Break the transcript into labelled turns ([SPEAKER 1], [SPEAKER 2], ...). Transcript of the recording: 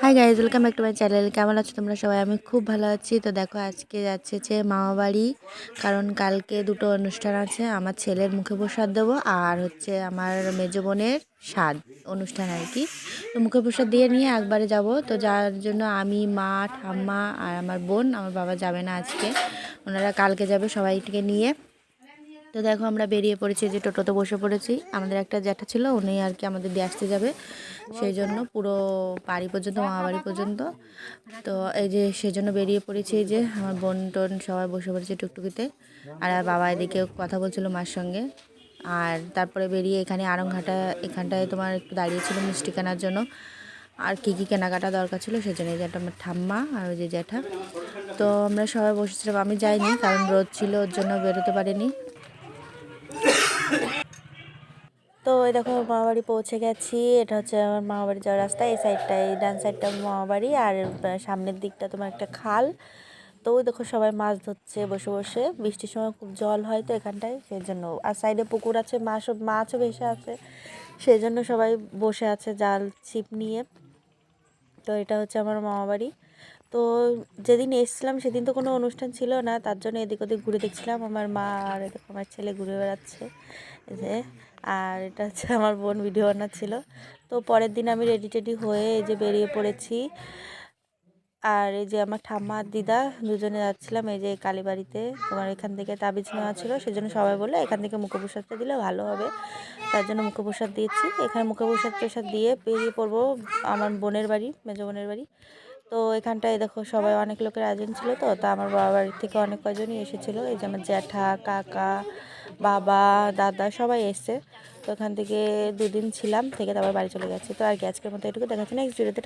[SPEAKER 1] Hi guys, welcome back to my channel. কেমন আছো তোমরা সবাই? আমি খুব ভালো আছি। তো দেখো, আজকে যাচ্ছে যে মামাবাড়ি, কারণ কালকে দুটো অনুষ্ঠান আছে। আমার ছেলের মুখে প্রসাদ দেবো আর হচ্ছে আমার মেজো বোনের স্বাদ অনুষ্ঠান আর কি। তো মুখে প্রসাদ দিয়ে নিয়ে একবারে যাব। তো যার জন্য আমি, মা, ঠাম্মা আর আমার বোন, আমার বাবা যাবে না আজকে, ওনারা কালকে যাবে সবাইকে নিয়ে। তো দেখো, আমরা বেরিয়ে পড়েছি, যে টোটোতে বসে পড়েছি। আমাদের একটা জ্যাঠা ছিল, উনি আর কি আমাদের দিয়ে আসতে যাবে, সেই জন্য পুরো বাড়ি পর্যন্ত, মামা বাড়ি পর্যন্ত। তো এই যে সেজন্য বেরিয়ে পড়েছি। এই যে আমার বোন টোন সবাই বসে পড়েছে টুকটুকিতে, আর বাবা এদিকে কথা বলছিল মার সঙ্গে। আর তারপরে বেরিয়ে এখানে আড়ংঘাটা, এখানটায় তোমার একটু দাঁড়িয়েছিল মিষ্টি কেনার জন্য, আর কী কী কেনাকাটা দরকার ছিল সেজন্য। এই যে একটা আমার ঠাম্মা আর ওই যে জ্যাঠা। তো আমরা সবাই বসেছিলাম, আমি যাইনি কারণ রোদ ছিল, ওর জন্য বেরোতে পারিনি। তো এই দেখো, মামাবাড়ি পৌঁছে গেছি। এটা হচ্ছে আমার মামাবাড়ি যাওয়ার রাস্তা। এই সাইডটা, এই ডান সাইডটা মামাবাড়ি, আর সামনের দিকটা তোমার একটা খাল। তো ওই দেখো, সবাই মাছ ধরছে বসে বসে। বৃষ্টির সময় খুব জল হয় তো এখানটায়, সেই জন্য। আর সাইডে পুকুর আছে, মাছও ভেসে আছে, সেই জন্য সবাই বসে আছে জাল ছিপ নিয়ে। তো এটা হচ্ছে আমার মামাবাড়ি। তো যেদিন এসেছিলাম সেদিন তো কোনো অনুষ্ঠান ছিল না, তার জন্য এদিক ওদিক ঘুরে দেখছিলাম। আমার মা আর এদিকে আমার ছেলে ঘুরে বেড়াচ্ছে, এই যে। আর এটা হচ্ছে আমার বোন ভিডিও বানাচ্ছিল। তো পরের দিন আমি রেডি টেডি হয়ে এই যে বেরিয়ে পড়েছি। আর এই যে আমার ঠাম্মা আর দিদা দুজনে যাচ্ছিলাম এই যে কালীবাড়িতে। তোমার এখান থেকে তাবিজ নেওয়া ছিল, সেজন্য সবাই বললো এখান থেকে মুখপ্রসাদটা দিলে ভালো হবে, তার জন্য মুখপ্রসাদ দিয়েছি। এখানে মুখপ্রসাদ দিয়ে বেরিয়ে পড়বো আমার বোনের বাড়ি, মেজো বোনের বাড়ি। তো এখানটায় দেখো, সবাই অনেক লোকের আয়োজন ছিল। তো আমার বাবার বাড়ির থেকে অনেক কয়জনই এসেছিলো। এই যে আমার জ্যাঠা, কাকা, বাবা, দাদা সবাই এসছে। তো এখান থেকে দুদিন ছিলাম, থেকে তারপর বাড়ি চলে গেছি। তো আর কি, আজকের মতো এটুকু। দেখাচ্ছি নেক্সট ভিডিওতে।